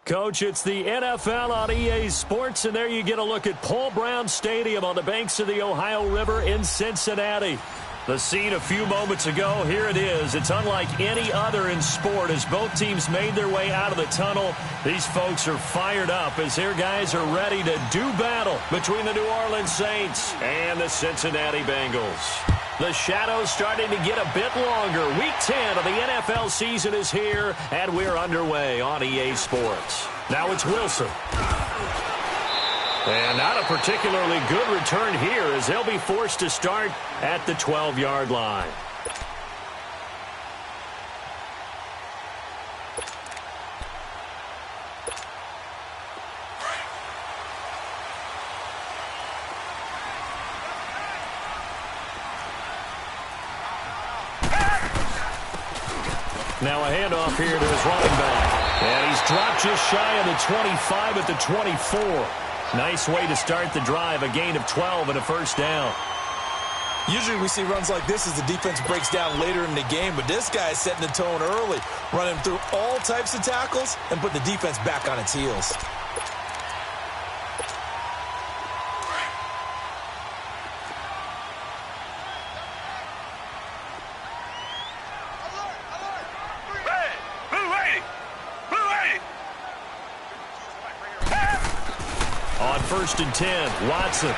Coach, it's the NFL on EA Sports, and there you get a look at Paul Brown Stadium on the banks of the Ohio River in Cincinnati. The scene a few moments ago, here it is. It's unlike any other in sport as both teams made their way out of the tunnel. These folks are fired up as their guys are ready to do battle between the New Orleans Saints and the Cincinnati Bengals. The shadow's starting to get a bit longer. Week 10 of the NFL season is here, and we're underway on EA Sports. Now it's Wilson. And not a particularly good return here as they'll be forced to start at the 12-yard line. Now a handoff here to his running back. And he's dropped just shy of the 25 at the 24. Nice way to start the drive, a gain of 12 and a first down. Usually we see runs like this as the defense breaks down later in the game, but this guy is setting the tone early, running through all types of tackles and put the defense back on its heels. First and 10, Watson.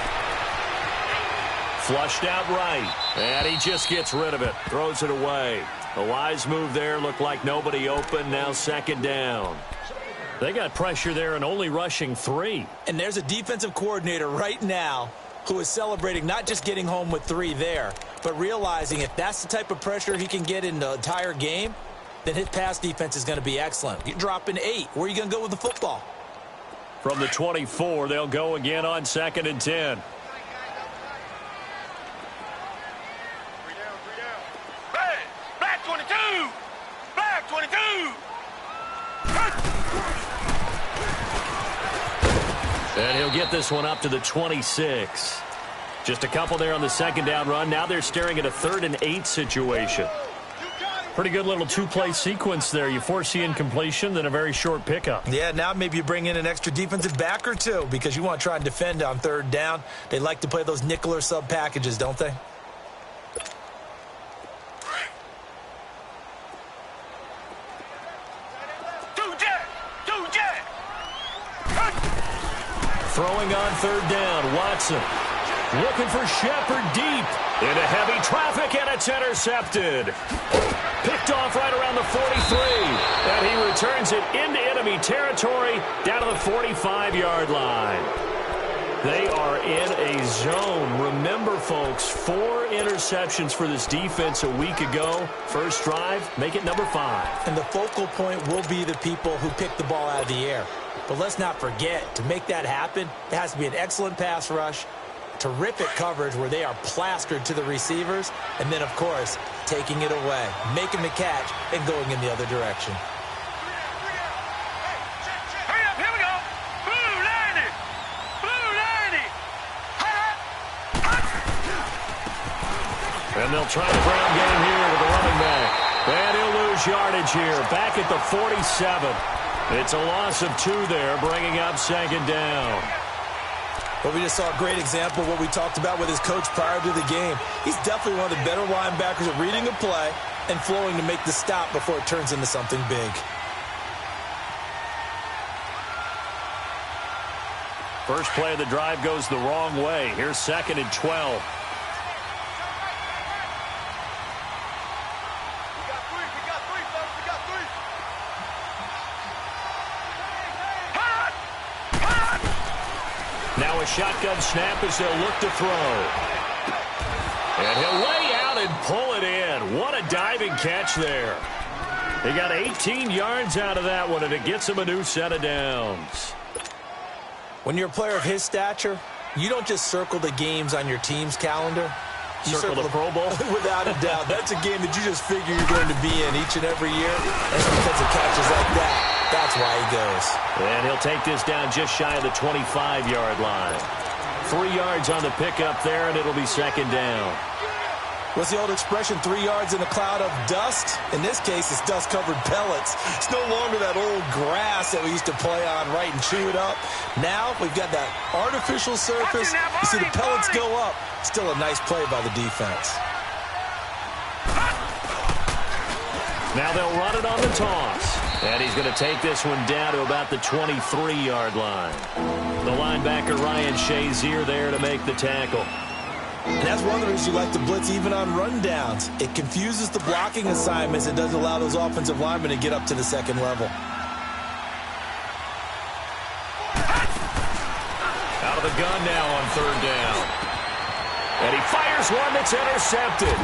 Flushed out right, and he just gets rid of it, throws it away. A wise move there, looked like nobody open, now second down. They got pressure there and only rushing 3. And there's a defensive coordinator right now who is celebrating not just getting home with 3 there, but realizing if that's the type of pressure he can get in the entire game, then his pass defense is going to be excellent. You're dropping 8. Where are you going to go with the football? From the 24, they'll go again on second and 10. Black 22! Black 22! And he'll get this one up to the 26. Just a couple there on the second down run. Now they're staring at a 3rd and 8 situation. Pretty good little two-play sequence there. You force the incompletion, then a very short pickup. Yeah, now maybe you bring in an extra defensive back or two because you want to try and defend on 3rd down. They like to play those nickel or sub packages, don't they? Throwing on 3rd down, Watson. Looking for Shepard deep. Into heavy traffic, and it's intercepted. Picked off right around the 43. And he returns it into enemy territory down to the 45-yard line. They are in a zone. Remember, folks, 4 interceptions for this defense a week ago. First drive, make it number 5. And the focal point will be the people who pick the ball out of the air. But let's not forget, to make that happen, it has to be an excellent pass rush, terrific coverage where they are plastered to the receivers, and then, of course, taking it away, making the catch, and going in the other direction. Hurry up, here we go. Blue 90. Blue 90. And they'll try the ground game here with the running back. And he'll lose yardage here, back at the 47. It's a loss of 2 there, bringing up second down. But we just saw a great example of what we talked about with his coach prior to the game. He's definitely one of the better linebackers at reading a play and flowing to make the stop before it turns into something big. First play of the drive goes the wrong way. Here's second and 12. Now a shotgun snap as they'll look to throw. And he'll lay out and pull it in. What a diving catch there. He got 18 yards out of that one, and it gets him a new set of downs. When you're a player of his stature, you don't just circle the games on your team's calendar. You circle the Pro Bowl? Without a doubt. That's a game that you just figure you're going to be in each and every year. And because of catches like that, that's why he goes. And he'll take this down just shy of the 25-yard line. 3 yards on the pickup there, and it'll be second down. What's the old expression, 3 yards in a cloud of dust? In this case, it's dust-covered pellets. It's no longer that old grass that we used to play on, right, and chew it up. Now we've got that artificial surface. You see the pellets go up. Still a nice play by the defense. Now they'll run it on the toss. And he's going to take this one down to about the 23-yard line. The linebacker, Ryan Shazier, there to make the tackle. And that's one of the reasons you like to blitz even on rundowns. It confuses the blocking assignments. It doesn't allow those offensive linemen to get up to the second level. Out of the gun now on third down. And he fires one that's intercepted.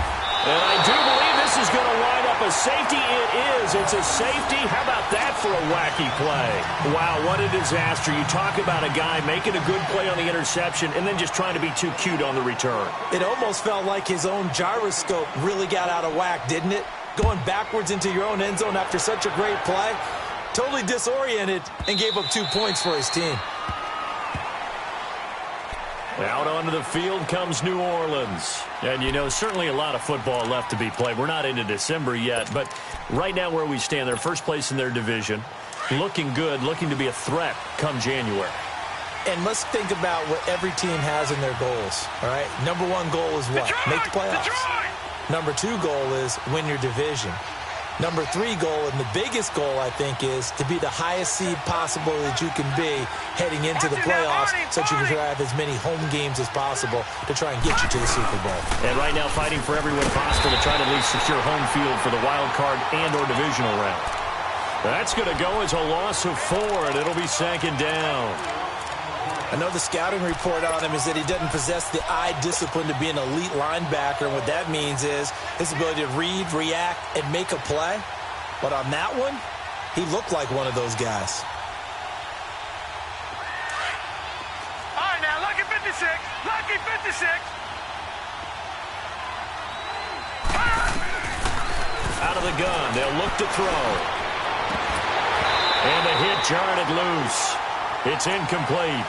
And I do believe this is going to wind up a safety. It is. It's a safety. How about that for a wacky play? Wow, what a disaster. You talk about a guy making a good play on the interception and then just trying to be too cute on the return. It almost felt like his own gyroscope really got out of whack, didn't it? Going backwards into your own end zone after such a great play. Totally disoriented and gave up 2 points for his team. Out onto the field comes New Orleans. And, you know, certainly a lot of football left to be played. We're not into December yet, but right now where we stand, they're first place in their division. Looking good, looking to be a threat come January. And let's think about what every team has in their goals, all right? Number 1 goal is what? Detroit! Make the playoffs. Detroit! Number 2 goal is win your division. Number 3 goal, and the biggest goal, I think, is to be the highest seed possible that you can be heading into the playoffs so that you can have as many home games as possible to try and get you to the Super Bowl. And right now fighting for every way possible to try to at least secure home field for the wild card and or divisional round. That's going to go as a loss of 4, and it'll be second down. I know the scouting report on him is that he doesn't possess the eye discipline to be an elite linebacker. And what that means is his ability to read, react, and make a play. But on that one, he looked like one of those guys. All right, now, lucky 56. Lucky 56. Out of the gun, they'll look to throw. And the hit jarred it loose. It's incomplete.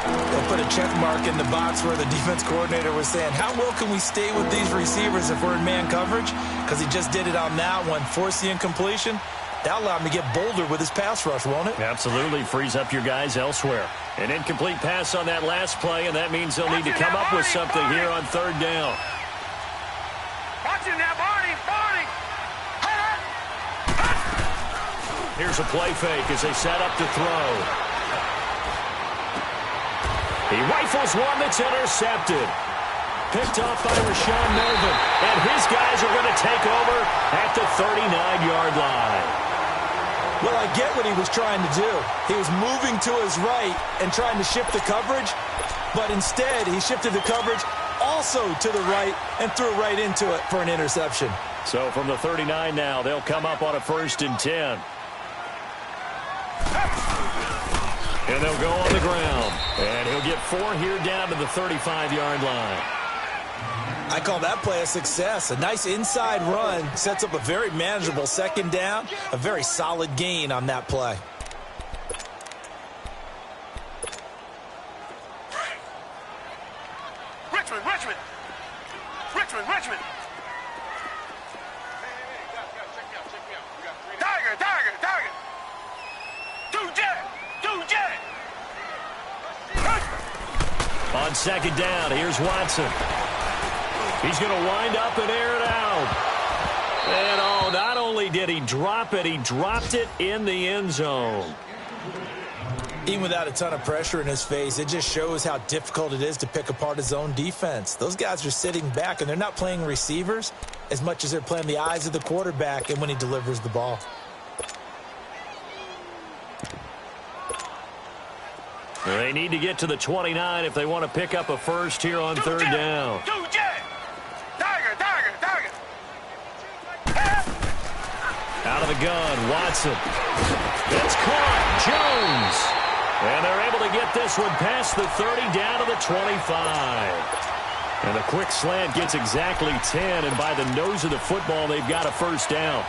They put a check mark in the box where the defense coordinator was saying, how well can we stay with these receivers if we're in man coverage? Because he just did it on that one, forced the incompletion. That'll allow him to get bolder with his pass rush, won't it? Absolutely. Frees up your guys elsewhere. An incomplete pass on that last play, and that means they'll need to come up with something here on third down. Watch him now, Barney. Barney. Here's a play fake as they set up to throw. He rifles one that's intercepted. Picked off by Rashawn Melvin. And his guys are going to take over at the 39-yard line. Well, I get what he was trying to do. He was moving to his right and trying to shift the coverage. But instead, he shifted the coverage also to the right and threw right into it for an interception. So from the 39 now, they'll come up on a 1st and 10. And they'll go on the ground. And he'll get 4 here down to the 35-yard line. I call that play a success. A nice inside run sets up a very manageable second down. A very solid gain on that play. Richmond. Tiger. 2 jet. On second down, here's Watson. He's going to wind up and air it out. And not only did he drop it, he dropped it in the end zone. Even without a ton of pressure in his face, it just shows how difficult it is to pick apart his own defense. Those guys are sitting back, and they're not playing receivers as much as they're playing the eyes of the quarterback and when he delivers the ball. They need to get to the 29 if they want to pick up a first here on third down. Tiger. Out of the gun, Watson. It's caught. Jones. And they're able to get this one past the 30 down to the 25. And a quick slant gets exactly 10, and by the nose of the football, they've got a first down.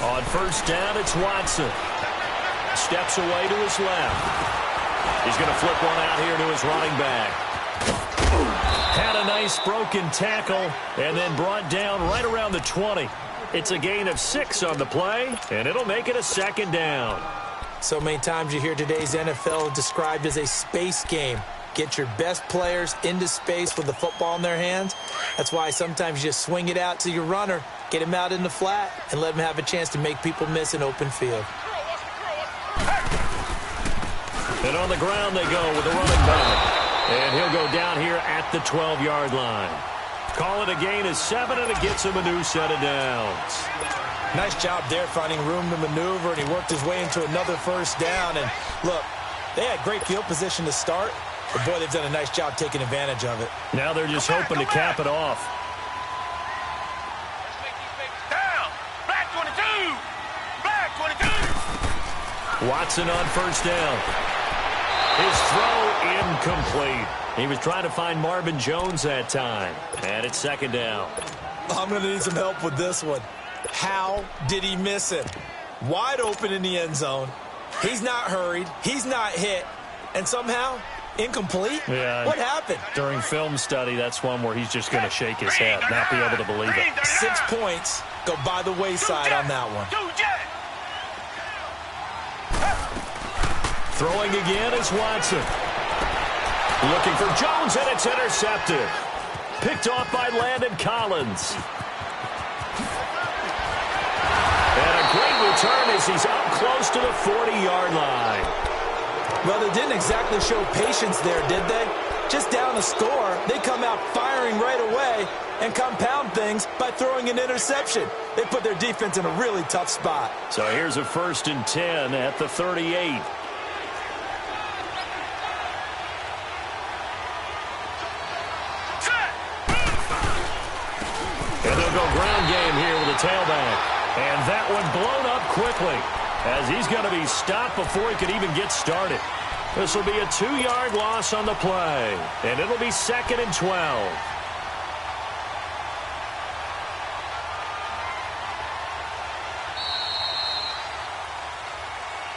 On first down, it's Watson. Steps away to his left. He's going to flip one out here to his running back. Had a nice broken tackle and then brought down right around the 20. It's a gain of 6 on the play, and it'll make it a second down. So many times you hear today's NFL described as a space game. Get your best players into space with the football in their hands. That's why sometimes you just swing it out to your runner, get him out in the flat, and let him have a chance to make people miss an open field. And on the ground they go with the running back. And he'll go down here at the 12-yard line. Call it a gain of 7, and it gets him a new set of downs. Nice job there finding room to maneuver, and he worked his way into another first down. And look, they had great field position to start, but boy, they've done a nice job taking advantage of it. Now they're just hoping to cap it off. Down. Black 22. Black 22. Watson on first down. His throw incomplete. He was trying to find Marvin Jones that time. And it's second down. I'm going to need some help with this one. How did he miss it? Wide open in the end zone. He's not hurried. He's not hit. And somehow, incomplete? Yeah. What happened? During film study, that's one where he's just going to shake his head, not be able to believe it. 6 points go by the wayside on that one. Throwing again is Watson. Looking for Jones, and it's intercepted. Picked off by Landon Collins. And a great return as he's up close to the 40-yard line. Well, they didn't exactly show patience there, did they? Just down a score, they come out firing right away and compound things by throwing an interception. They put their defense in a really tough spot. So here's a 1st and 10 at the 38. And they'll go ground game here with a tailback. And that one blown up quickly as he's going to be stopped before he could even get started. This will be a 2-yard loss on the play. And it'll be 2nd and 12.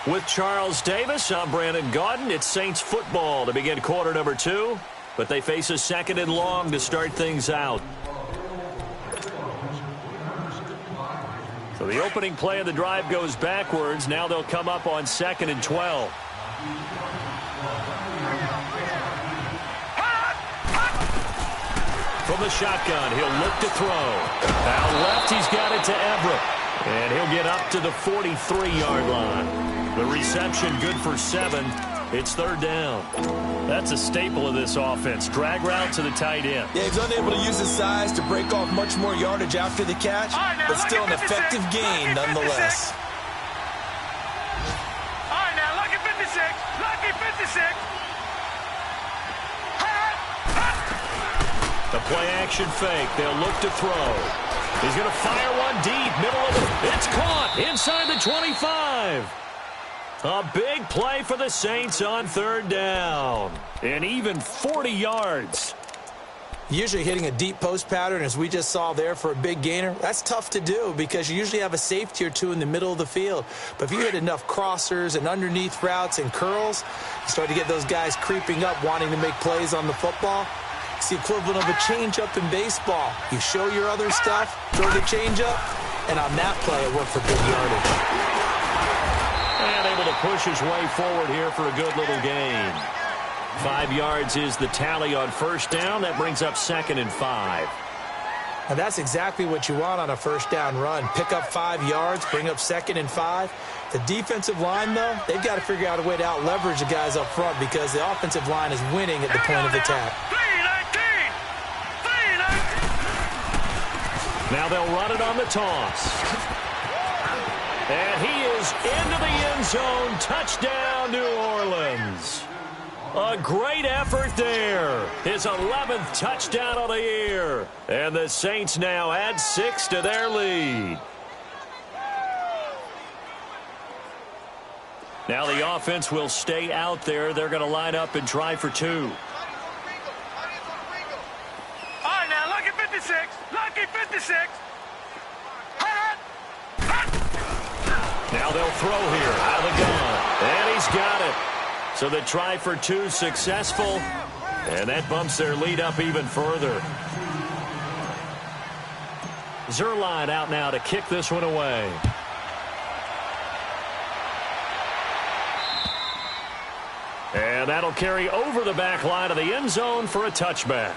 With Charles Davis, I'm Brandon Gaudin. It's Saints football to begin quarter number 2. But they face a 2nd and long to start things out. So the opening play of the drive goes backwards. Now they'll come up on 2nd and 12. From the shotgun, he'll look to throw. Out left, he's got it to Everett. And he'll get up to the 43-yard line. The reception good for 7. It's 3rd down. That's a staple of this offense. Drag route to the tight end. Yeah, he's unable to use his size to break off much more yardage after the catch, but still an effective gain nonetheless. All right, now, lucky 56. Lucky 56. The play-action fake. They'll look to throw. He's going to fire one deep. Middle of it. It's caught inside the 25. A big play for the Saints on 3rd down. And even 40 yards. Usually hitting a deep post pattern, as we just saw there for a big gainer, that's tough to do because you usually have a safety or two in the middle of the field. But if you hit enough crossers and underneath routes and curls, you start to get those guys creeping up wanting to make plays on the football. It's the equivalent of a changeup in baseball. You show your other stuff, throw the changeup, and on that play it worked for big yardage. And able to push his way forward here for a good little gain. 5 yards is the tally on 1st down. That brings up 2nd and 5. Now that's exactly what you want on a 1st down run. Pick up 5 yards, bring up 2nd and 5. The defensive line, though, they've got to figure out a way to out-leverage the guys up front because the offensive line is winning at the point of attack. Now they'll run it on the toss. And he is into the end zone. Touchdown, New Orleans. A great effort there. His 11th touchdown of the year. And the Saints now add 6 to their lead. Now the offense will stay out there. They're going to line up and try for 2. All right, now, lucky 56. Lucky 56. Now they'll throw here out of the gun. And he's got it. So the try for two successful. And that bumps their lead up even further. L2lr1ch out now to kick this one away. And that'll carry over the back line of the end zone for a touchback.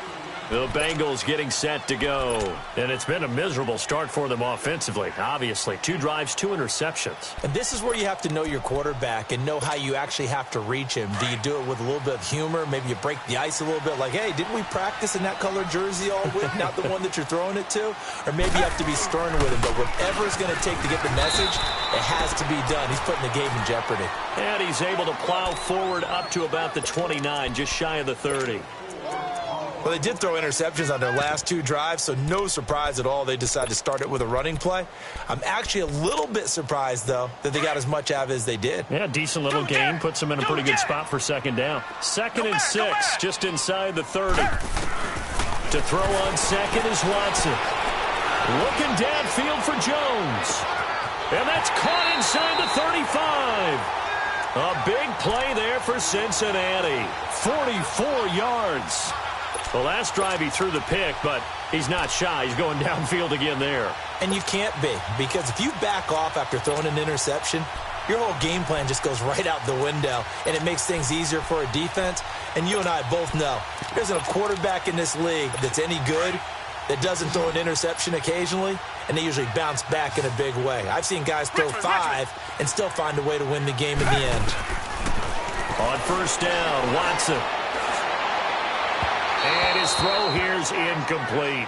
The Bengals getting set to go. And it's been a miserable start for them offensively. Obviously, 2 drives, 2 interceptions. And this is where you have to know your quarterback and know how you actually have to reach him. Do you do it with a little bit of humor? Maybe you break the ice a little bit like, hey, didn't we practice in that color jersey all week? Not the one that you're throwing it to? Or maybe you have to be stern with him. But whatever it's going to take to get the message, it has to be done. He's putting the game in jeopardy. And he's able to plow forward up to about the 29, just shy of the 30. Well, they did throw interceptions on their last 2 drives, so no surprise at all they decided to start it with a running play. I'm actually a little bit surprised, though, that they got as much out of it as they did. Yeah, decent little game. Puts them in a pretty good spot for second down. 2nd and 6, just inside the 30. To throw on second is Watson. Looking downfield for Jones. And that's caught inside the 35. A big play there for Cincinnati. 44 yards. The last drive he threw the pick, but he's not shy. He's going downfield again there. And you can't be, because if you back off after throwing an interception, your whole game plan just goes right out the window, and it makes things easier for a defense. And you and I both know there isn't a quarterback in this league that's any good that doesn't throw an interception occasionally, and they usually bounce back in a big way. I've seen guys throw 5 and still find a way to win the game in the end. On first down, Watson. And his throw here's incomplete.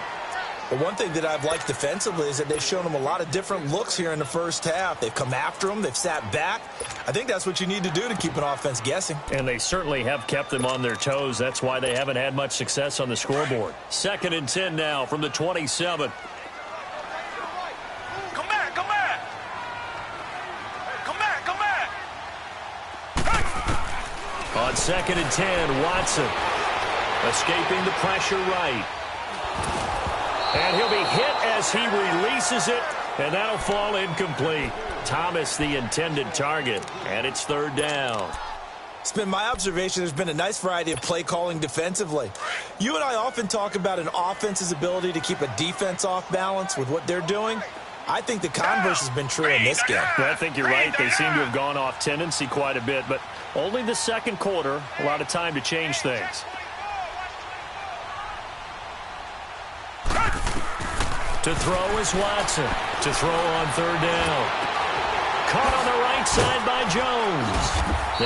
But one thing that I've liked defensively is that they've shown him a lot of different looks here in the first half. They've come after him. They've sat back. I think that's what you need to do to keep an offense guessing. And they certainly have kept them on their toes. That's why they haven't had much success on the scoreboard. 2nd and 10 now from the 27. Come back, come back. Come back, come back. On 2nd and 10, Watson. Escaping the pressure right. And he'll be hit as he releases it, and that'll fall incomplete. Thomas, the intended target, and it's 3rd down. It's been my observation there's been a nice variety of play calling defensively. You and I often talk about an offense's ability to keep a defense off balance with what they're doing. I think the converse has been true in this game. Well, I think you're right. They seem to have gone off tendency quite a bit, but only the second quarter, a lot of time to change things. To throw is Watson. To throw on 3rd down. Caught on the right side by Jones.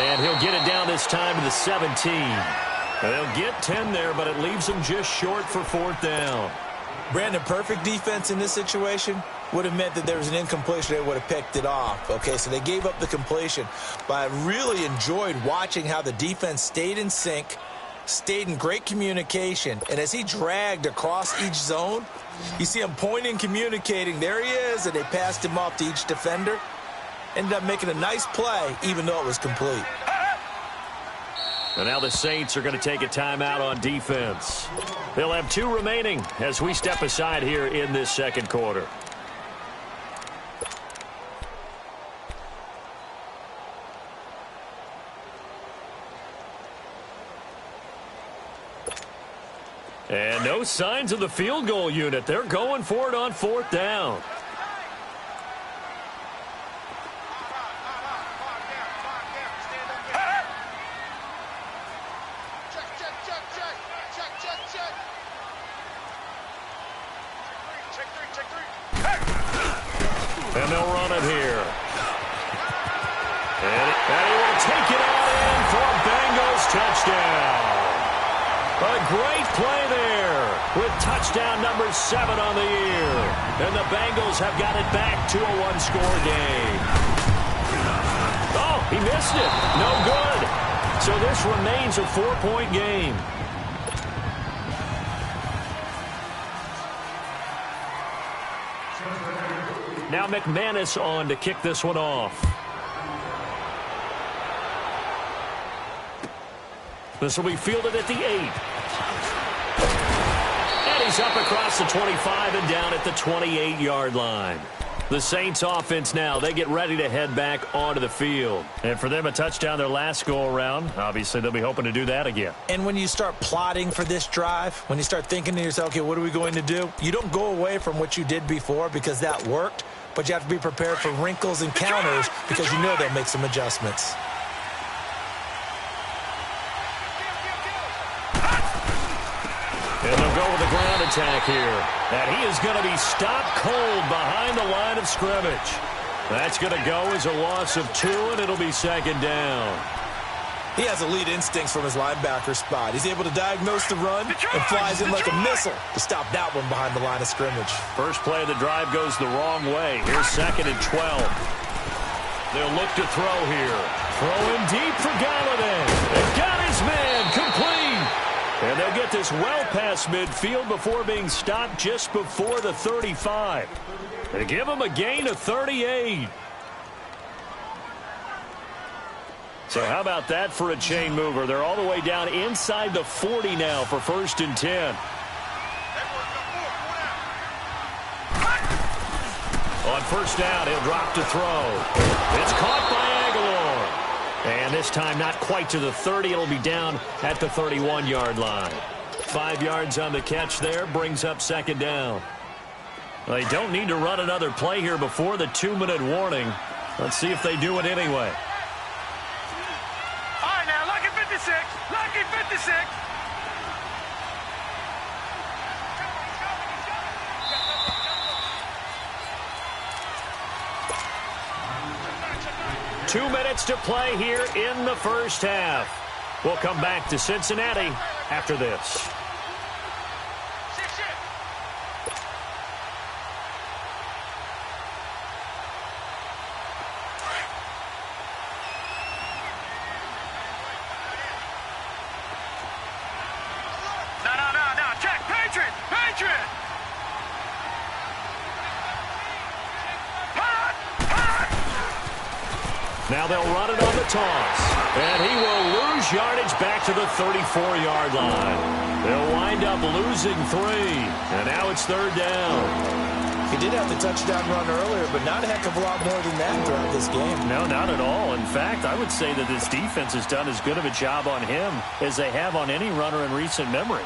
And he'll get it down this time to the 17. They'll get 10 there, but it leaves them just short for 4th down. Brandon, perfect defense in this situation would have meant that there was an incompletion. They would have picked it off. Okay, so they gave up the completion. But I really enjoyed watching how the defense stayed in sync, stayed in great communication. And as he dragged across each zone, you see him pointing, communicating. There he is, and they passed him off to each defender. Ended up making a nice play, even though it was complete. And now the Saints are going to take a timeout on defense. They'll have 2 remaining as we step aside here in this second quarter. And no signs of the field goal unit. They're going for it on 4th down. And they'll run it here. And he will take it out in for a Bengals touchdown. A great play there with touchdown number 7 on the year. And the Bengals have got it back to a 1-score game. Oh, he missed it. No good. So this remains a 4-point game. Now McManus on to kick this one off. This will be fielded at the 8. And he's up across the 25 and down at the 28-yard line. The Saints offense now, they get ready to head back onto the field. And for them, a touchdown their last go-around. Obviously, they'll be hoping to do that again. And when you start plotting for this drive, when you start thinking to yourself, okay, what are we going to do? You don't go away from what you did before because that worked, but you have to be prepared for wrinkles and counters because you know they'll make some adjustments. And they'll go with a ground attack here. And he is going to be stopped cold behind the line of scrimmage. That's going to go as a loss of 2, and it'll be second down. He has elite instincts from his linebacker spot. He's able to diagnose the run and flies in like a missile to stop that one behind the line of scrimmage. First play of the drive goes the wrong way. Here's second and 12. They'll look to throw here. Throwing deep for Galladay. They've got his man complete. And they'll get this well past midfield before being stopped just before the 35. They give him a gain of 38. So how about that for a chain mover? They're all the way down inside the 40 now for 1st and 10. On first down, he'll drop to throw. It's caught by Aguilar. And this time not quite to the 30. It'll be down at the 31-yard line. 5 yards on the catch there brings up second down. They don't need to run another play here before the 2-minute warning. Let's see if they do it anyway. All right, now, lucky 56. Lucky 56. Two minutes to play here in the first half. We'll come back to Cincinnati after this. No. Check. Patriot. Now they'll run it on the toss. And he will lose yardage back to the 34-yard line. They'll wind up losing 3. And now it's third down. He did have the touchdown run earlier, but not a heck of a lot more than that throughout this game. No, not at all. In fact, I would say that this defense has done as good of a job on him as they have on any runner in recent memory.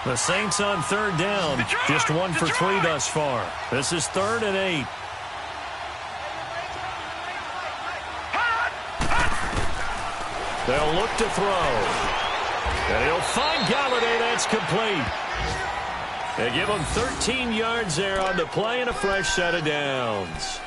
The Saints on third down. Just 1 for 3 thus far. This is 3rd and 8. They'll look to throw. And he'll find Galladay. That's complete. They give him 13 yards there on the play and a fresh set of downs.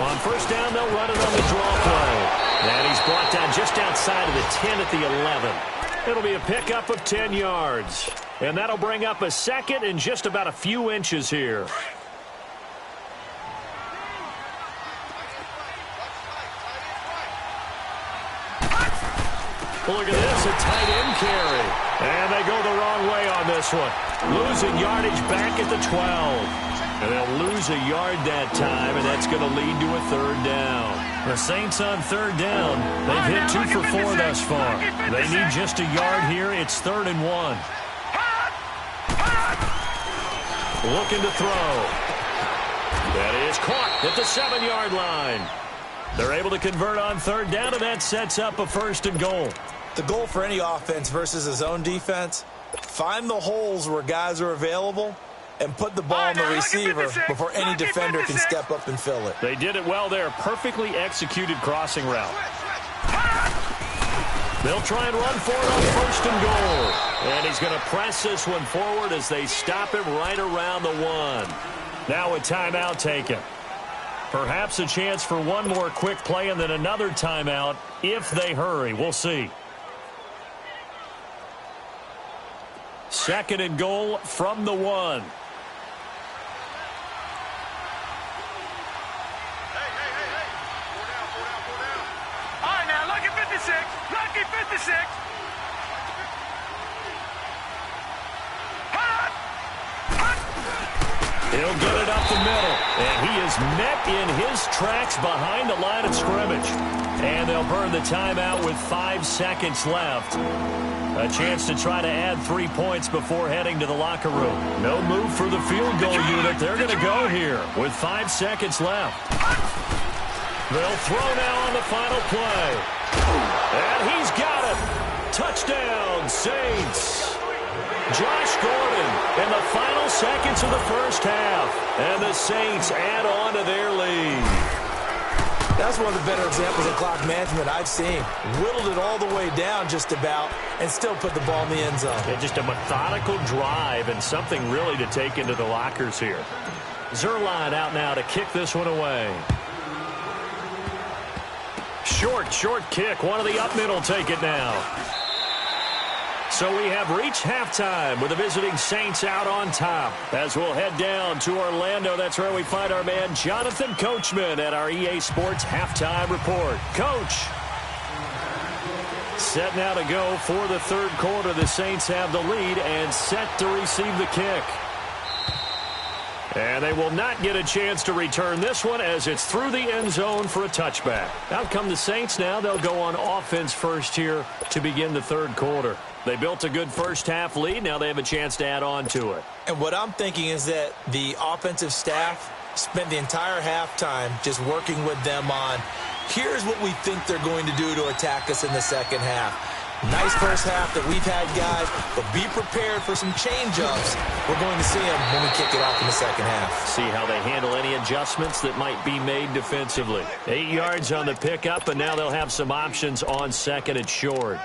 On first down, they'll run it on the draw play. And he's brought down just outside of the 10 at the 11. It'll be a pickup of 10 yards. And that'll bring up a second and just about a few inches here. Look at this, a tight end carry. And they go the wrong way on this one. Losing yardage back at the 12. And they'll lose a yard that time, and that's going to lead to a third down. The Saints on third down. They've hit 2 for 4 thus far. They need just a yard here. It's 3rd and 1. Looking to throw. That is caught at the 7-yard line. They're able to convert on third down, and that sets up a 1st and goal. The goal for any offense versus his own defense, find the holes where guys are available and put the ball on the receiver before any defender can step up and fill it. They did it well there. Perfectly executed crossing route. They'll try and run for it on 1st and goal. And he's going to press this one forward as they stop him right around the 1. Now a timeout taken. Perhaps a chance for one more quick play and then another timeout if they hurry. We'll see. 2nd and goal from the 1. All right, now, lucky 56. Lucky 56. He'll get it up the middle, and he is met in his tracks behind the line of scrimmage. And they'll burn the timeout with 5 seconds left. A chance to try to add 3 points before heading to the locker room. No move for the field goal unit. They're going to go here with 5 seconds left. They'll throw now on the final play. And he's got it. Touchdown, Saints. Josh Gordon in the final seconds of the first half. And the Saints add on to their lead. That's one of the better examples of clock management I've seen. Whittled it all the way down just about and still put the ball in the end zone. Yeah, just a methodical drive and something really to take into the lockers here. Zuerlein out now to kick this one away. Short kick. One of the up middle take it now. So we have reached halftime with the visiting Saints out on top. As we'll head down to Orlando, that's where we find our man Jonathan Coachman at our EA Sports Halftime Report. Coach. Set now to go for the third quarter. The Saints have the lead and set to receive the kick. And they will not get a chance to return this one as it's through the end zone for a touchback. Out come the Saints now. They'll go on offense first here to begin the third quarter. They built a good first half lead. Now they have a chance to add on to it. And what I'm thinking is that the offensive staff spent the entire halftime just working with them on, here's what we think they're going to do to attack us in the second half. Nice first half that we've had, guys, but be prepared for some change-ups. We're going to see them when we kick it off in the second half. See how they handle any adjustments that might be made defensively. 8 yards on the pickup, and now they'll have some options on second and short.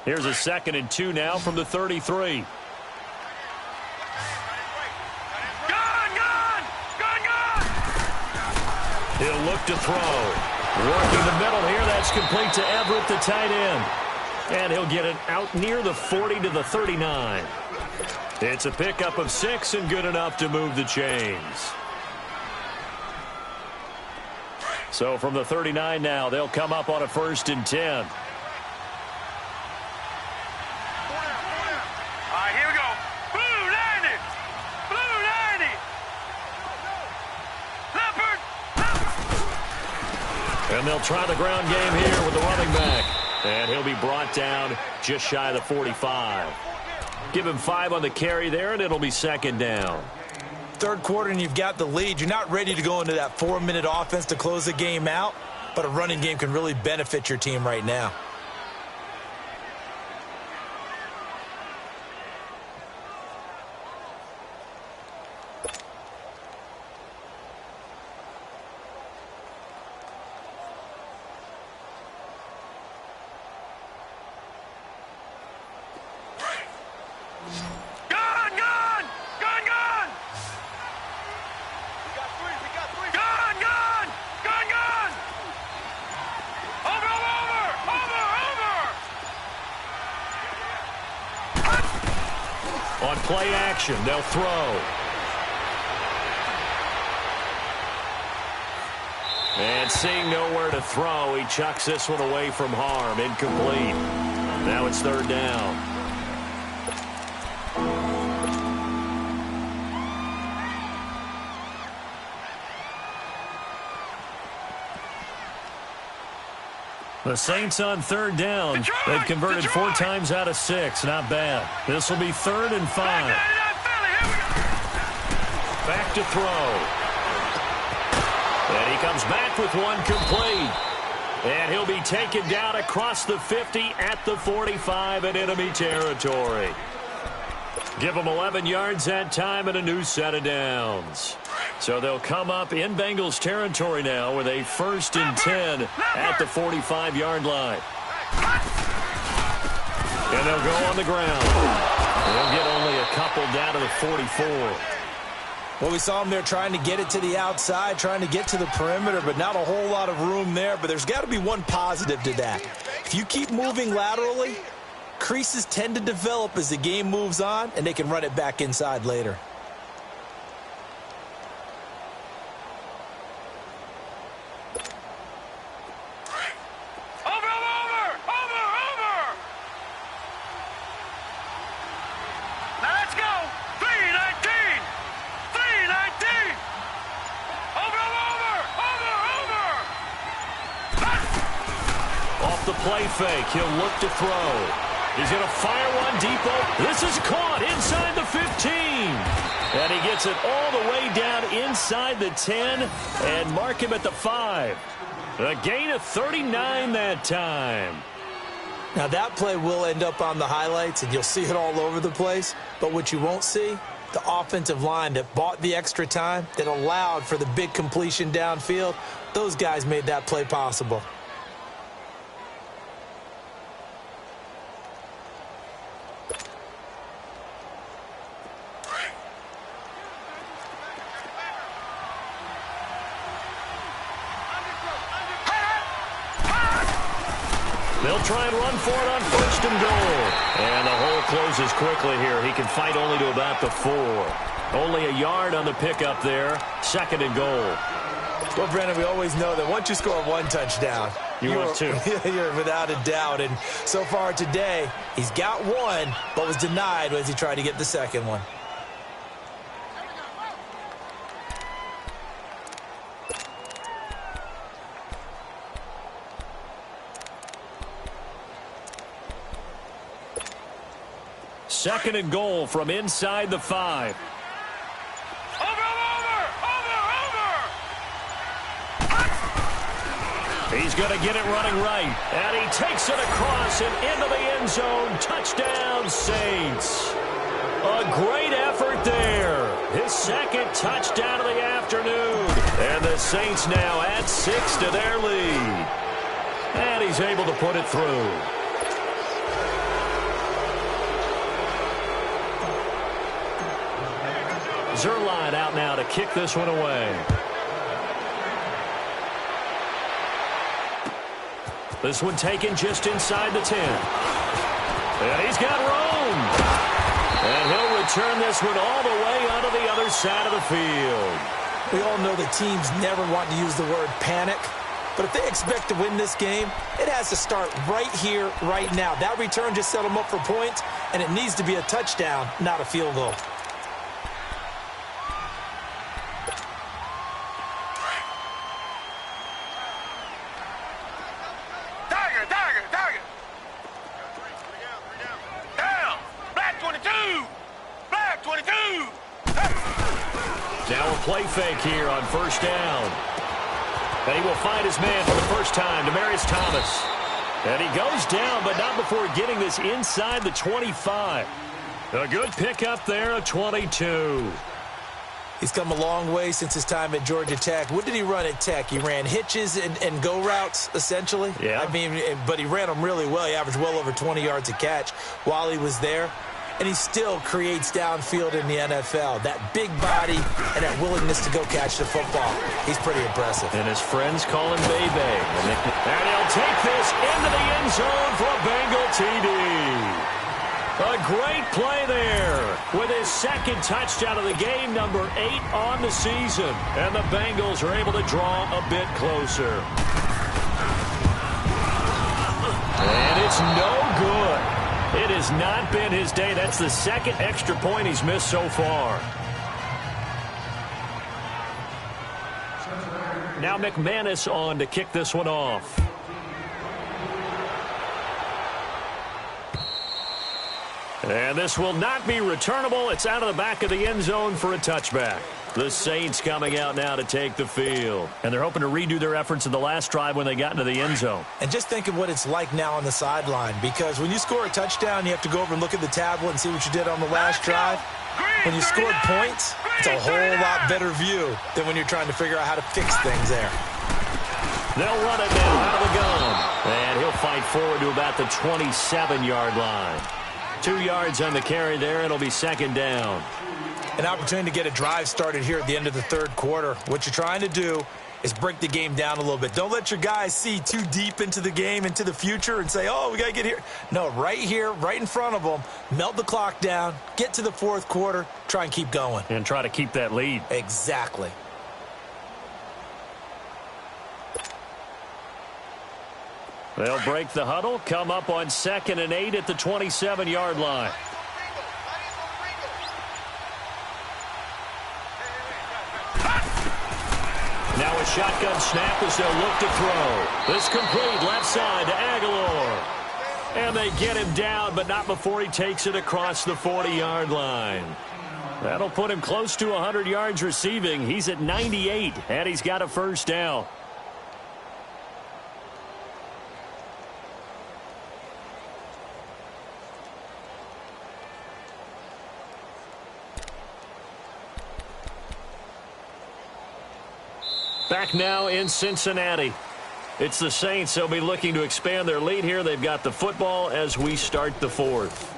Here's a 2nd and 2 now from the 33. He'll look to throw. Working the middle here. That's complete to Everett, the tight end. And he'll get it out near the 40 to the 39. It's a pickup of 6 and good enough to move the chains. So from the 39 now, they'll come up on a 1st and 10. And they'll try the ground game here with the running back. And he'll be brought down just shy of the 45. Give him 5 on the carry there, and it'll be 2nd down. Third quarter, and you've got the lead. You're not ready to go into that 4-minute offense to close the game out, but a running game can really benefit your team right now. On play action, they'll throw. And seeing nowhere to throw, he chucks this one away from harm. Incomplete. Now it's 3rd down. The Saints on 3rd down. They've converted 4 times out of 6. Not bad. This will be 3rd and 5. Back to throw. And he comes back with one complete. And he'll be taken down across the 50 at the 45 in enemy territory. Give them 11 yards that time and a new set of downs. So they'll come up in Bengals territory now with a 1st and 10 at the 45-yard line. And they'll go on the ground. They'll get only a couple down to the 44. Well, we saw them there trying to get it to the outside, trying to get to the perimeter, but not a whole lot of room there. But there's got to be one positive to that. If you keep moving laterally, Creases tend to develop as the game moves on, and they can run it back inside later. The play fake. He'll look to throw. He's going to fire one deep. This is caught inside the 15. And he gets it all the way down inside the 10 and mark him at the 5. A gain of 39 that time. Now that play will end up on the highlights, and you'll see it all over the place. But what you won't see, the offensive line that bought the extra time, that allowed for the big completion downfield, those guys made that play possible. They'll try and run for it on 1st and goal. And the hole closes quickly here. He can fight only to about the 4. Only a yard on the pickup there. 2nd and goal. Well, Brandon, we always know that once you score one touchdown, you're 2. You're without a doubt. And so far today, he's got one, but was denied as he tried to get the second one. Second and goal from inside the 5. He's going to get it running right. And he takes it across and into the end zone. Touchdown, Saints. A great effort there. His 2nd touchdown of the afternoon. And the Saints now add 6 to their lead. And he's able to put it through. L2lr1ch out now to kick this one away. This one taken just inside the 10. And he's got room. And he'll return this one all the way onto the other side of the field. We all know that teams never want to use the word panic. But if they expect to win this game, it has to start right here, right now. That return just set them up for points, and it needs to be a touchdown, not a field goal. Now a play fake here on 1st down. And he will find his man for the first time, Demaryius Thomas. And he goes down, but not before getting this inside the 25. A good pickup there of 22. He's come a long way since his time at Georgia Tech. What did he run at Tech? He ran hitches and go routes, essentially. Yeah. I mean, but he ran them really well. He averaged well over 20 yards a catch while he was there. And he still creates downfield in the NFL. That big body and that willingness to go catch the football. He's pretty impressive. And his friends call him Bebe. And he'll take this into the end zone for a Bengal TD. A great play there with his 2nd touchdown of the game, number 8 on the season. And the Bengals are able to draw a bit closer. And it's no good. It has not been his day. That's the 2nd extra point he's missed so far. Now McManus on to kick this one off. And this will not be returnable. It's out of the back of the end zone for a touchback. The Saints coming out now to take the field. And they're hoping to redo their efforts in the last drive when they got into the end zone. And just think of what it's like now on the sideline. Because when you score a touchdown, you have to go over and look at the tablet and see what you did on the last drive. When you scored points, it's a whole lot better view than when you're trying to figure out how to fix things there. They'll run it now out of the gun. And he'll fight forward to about the 27-yard line. 2 yards on the carry there. It'll be 2nd down. An opportunity to get a drive started here at the end of the 3rd quarter. What you're trying to do is break the game down a little bit. Don't let your guys see too deep into the game, into the future, and say, oh, we got to get here. No, right here, right in front of them, melt the clock down, get to the fourth quarter, try and keep going. And try to keep that lead. Exactly. They'll break the huddle, come up on 2nd and 8 at the 27-yard line. Now a shotgun snap as they'll look to throw. This complete left side to Aguilar. And they get him down, but not before he takes it across the 40-yard line. That'll put him close to 100 yards receiving. He's at 98, and he's got a first down. Back now in Cincinnati. It's the Saints. They'll be looking to expand their lead here. They've got the football as we start the fourth.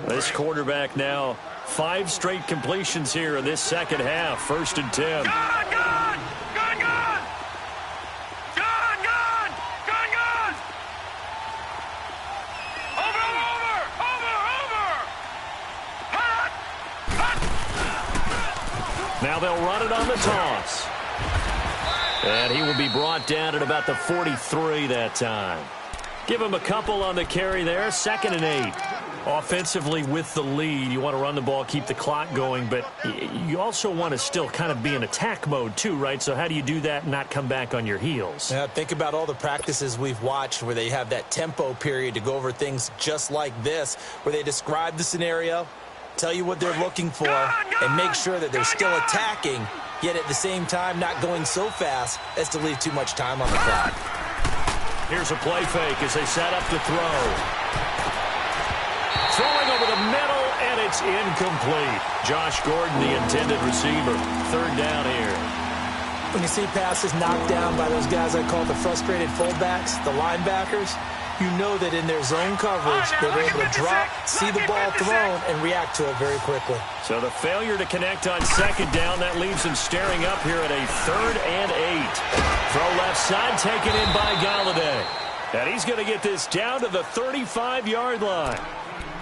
This quarterback now 5 straight completions here in this second half. 1st and 10. Now they'll run it on the toss. And he will be brought down at about the 43 that time. Give him a couple on the carry there. 2nd and 8. Offensively with the lead, you want to run the ball, keep the clock going, but you also want to still kind of be in attack mode too, right? So how do you do that and not come back on your heels? Yeah, think about all the practices we've watched where they have that tempo period to go over things just like this, where they describe the scenario, tell you what they're looking for, and make sure that they're still attacking, yet at the same time not going so fast as to leave too much time on the clock. Here's a play fake as they set up to throw. Throwing over the middle, and it's incomplete. Josh Gordon, the intended receiver. 3rd down here. When you see passes knocked down by those guys I call the frustrated fullbacks, the linebackers, you know that in their zone coverage, they were able to drop, see the ball thrown, and react to it very quickly. So the failure to connect on 2nd down, that leaves him staring up here at a 3rd and 8. Throw left side, taken in by Galladay. And he's going to get this down to the 35-yard line.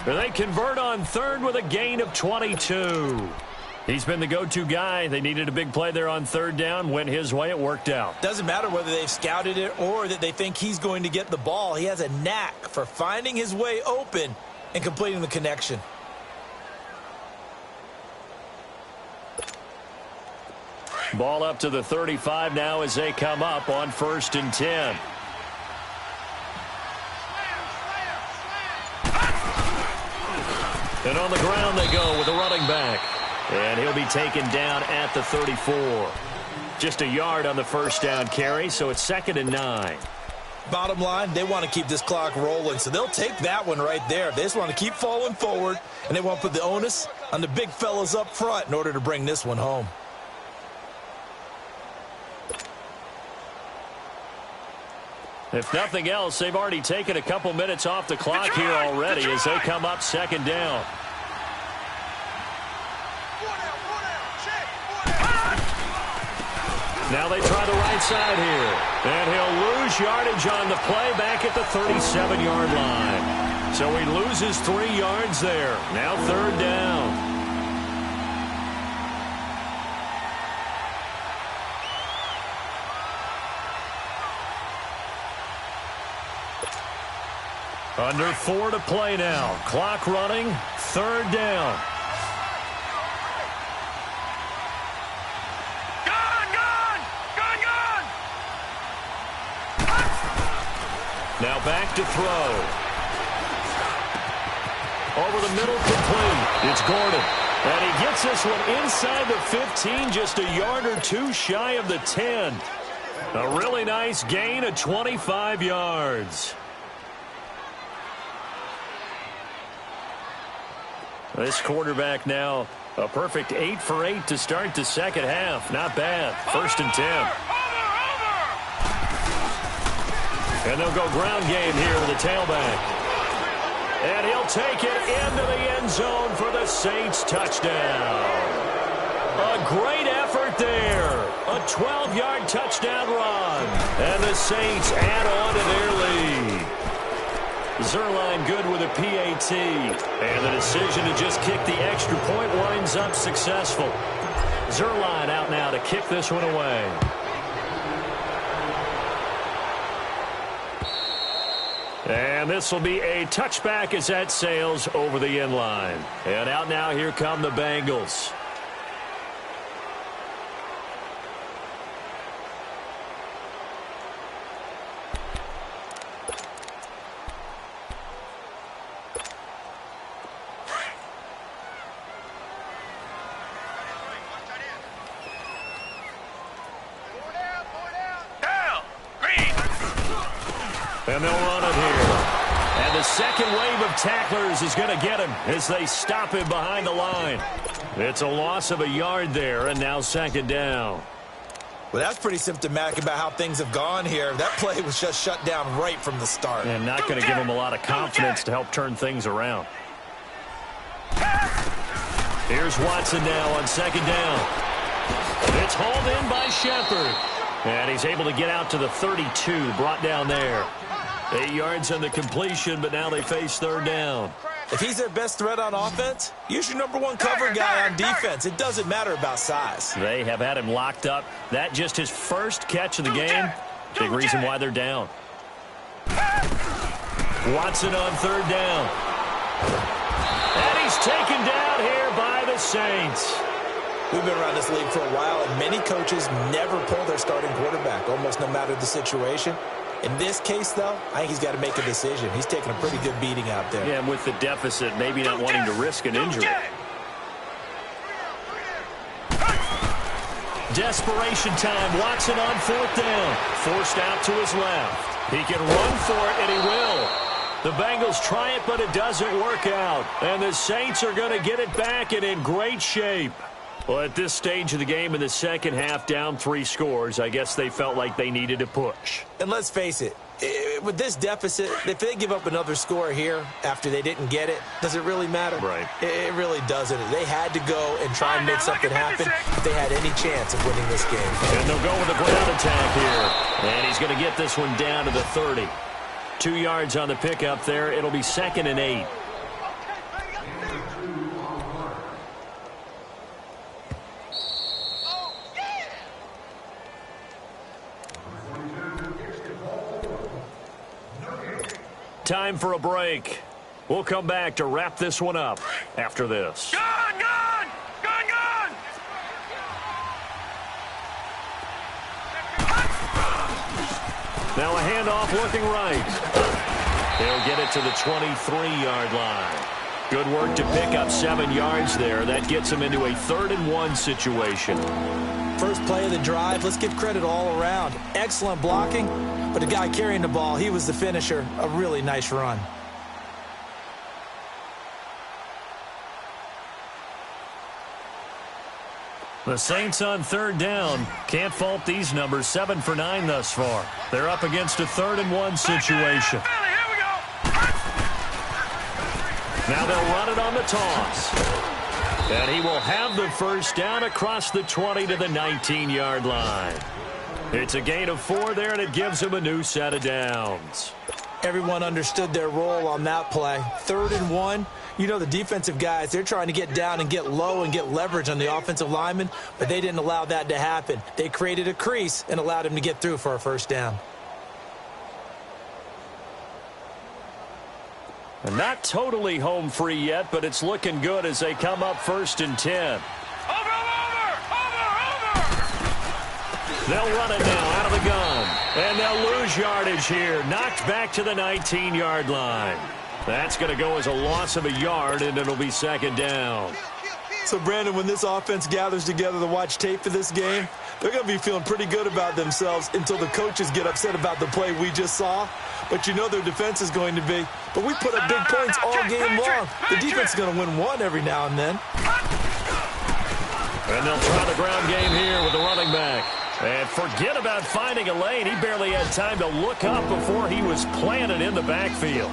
They convert on 3rd with a gain of 22. He's been the go-to guy. They needed a big play there on 3rd down. Went his way. It worked out. Doesn't matter whether they've scouted it or that they think he's going to get the ball. He has a knack for finding his way open and completing the connection. Ball up to the 35 now as they come up on 1st and 10. And on the ground they go with the running back. And he'll be taken down at the 34. Just a yard on the 1st down carry, so it's 2nd and 9. Bottom line, they want to keep this clock rolling, so they'll take that one right there. They just want to keep falling forward, and they want to put the onus on the big fellas up front in order to bring this one home. If nothing else, they've already taken a couple minutes off the clock here already as they come up 2nd down. Now they try the right side here. And he'll lose yardage on the play back at the 37-yard line. So he loses 3 yards there. Now 3rd down. Under 4 to play now. Clock running. 3rd down. Now back to throw. Over the middle, complete. It's Gordon. And he gets this one inside the 15, just a yard or 2 shy of the 10. A really nice gain of 25 yards. This quarterback now a perfect 8 for 8 to start the second half. Not bad. 1st and 10. And they'll go ground game here with the tailback. And he'll take it into the end zone for the Saints touchdown. A great effort there. A 12-yard touchdown run. And the Saints add on to their lead. Zuerlein good with a PAT. And the decision to just kick the extra point winds up successful. Zuerlein out now to kick this one away. And this will be a touchback as that sails over the end line. And out now, here come the Bengals. And they'll run it here. And the second wave of tacklers is going to get him as they stop him behind the line. It's a loss of a yard there, and now second down. Well, that's pretty symptomatic about how things have gone here. That play was just shut down right from the start. And not going to give him a lot of confidence to help turn things around. Here's Watson now on second down. It's hauled in by Shepard. And he's able to get out to the 32, brought down there. 8 yards on the completion, but now they face third down. If he's their best threat on offense, use your #1 cover guy on defense. It doesn't matter about size. They have had him locked up. That just his first catch of the game. Big reason why they're down. Watson on third down. And he's taken down here by the Saints. We've been around this league for a while, and many coaches never pull their starting quarterback, almost no matter the situation. In this case, though, I think he's got to make a decision. He's taking a pretty good beating out there. Yeah, and with the deficit, maybe not wanting to risk an injury. Desperation time. Watson on fourth down. Forced out to his left. He can run for it, and he will. The Bengals try it, but it doesn't work out. And the Saints are going to get it back and in great shape. Well, at this stage of the game in the second half, down 3 scores, I guess they felt like they needed to push. And let's face it, with this deficit, if they give up another score here after they didn't get it, does it really matter? Right. It really doesn't. They had to go and try and make something happen if they had any chance of winning this game. And they'll go with a ground attack here. And he's going to get this one down to the 30. 2 yards on the pickup there. It'll be 2nd and 8. Time for a break. We'll come back to wrap this one up after this. Gone, gone! Gone, gone! Now a handoff looking right. They'll get it to the 23-yard line. Good work to pick up 7 yards there. That gets them into a 3rd and 1 situation. First play of the drive, let's give credit all around. Excellent blocking, but the guy carrying the ball, he was the finisher. A really nice run. The Saints on third down. Can't fault these numbers. 7 for 9 thus far. They're up against a 3rd and 1 situation. Now they'll run it on the toss. And he will have the first down across the 20 to the 19-yard line. It's a gain of 4 there, and it gives him a new set of downs. Everyone understood their role on that play. 3rd and 1. You know, the defensive guys, they're trying to get down and get low and get leverage on the offensive lineman, but they didn't allow that to happen. They created a crease and allowed him to get through for a first down. And not totally home free yet, but it's looking good as they come up 1st and 10. Over! They'll run it now out of the gun. And they'll lose yardage here. Knocked back to the 19-yard line. That's going to go as a loss of a yard, and it'll be 2nd down. So, Brandon, when this offense gathers together to watch tape for this game, they're going to be feeling pretty good about themselves until the coaches get upset about the play we just saw. But you know their defense is going to be. But we put up big points all game long. The defense is going to win one every now and then. And they'll try the ground game here with the running back. And forget about finding a lane. He barely had time to look up before he was planted in the backfield.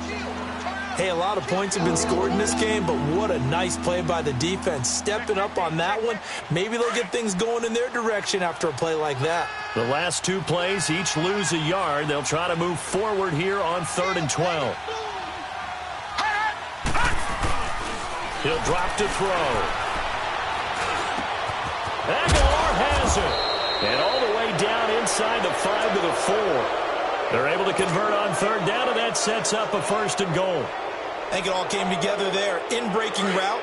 Hey, a lot of points have been scored in this game, but what a nice play by the defense. Stepping up on that one. Maybe they'll get things going in their direction after a play like that. The last two plays each lose a yard. They'll try to move forward here on 3rd and 12. He'll drop to throw. L2lr has it. And all the way down inside the 5 to the 4. They're able to convert on 3rd down, and that sets up a 1st and goal. I think it all came together there. In-breaking route,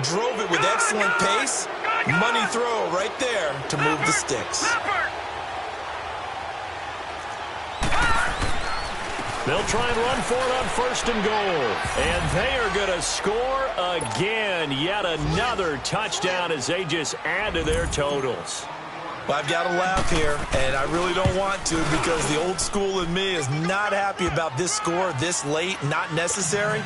drove it with excellent pace. Money throw right there to move the sticks. They'll try and run for it on 1st and goal. And they are going to score again. Yet another touchdown as they just add to their totals. Well, I've got to laugh here, and I really don't want to because the old school in me is not happy about this score this late, not necessary.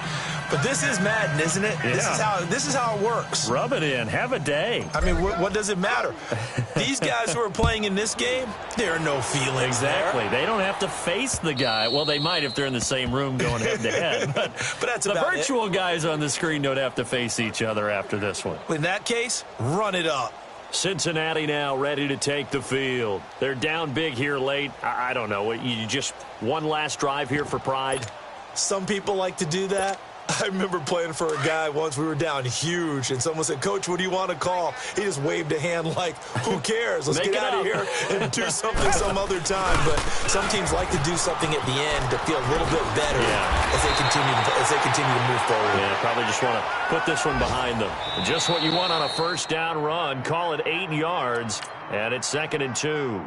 But this is Madden, isn't it? Yeah. This is how it works. Rub it in. Have a day. I mean, what does it matter? These guys who are playing in this game, there are no feelings Exactly. there. They don't have to face the guy. Well, they might if they're in the same room going head-to-head. But that's the about virtual guys on the screen don't have to face each other after this one. In that case, run it up. Cincinnati now ready to take the field. They're down big here late. I don't know. You just one last drive here for pride? Some people like to do that. I remember playing for a guy once. We were down huge, and someone said, "Coach, what do you want to call?" He just waved a hand like, who cares? Let's get out of here and do something some other time. But some teams like to do something at the end to feel a little bit better as they continue to move forward. Yeah, probably just want to put this one behind them. Just what you want on a 1st down run. Call it 8 yards, and it's 2nd and 2.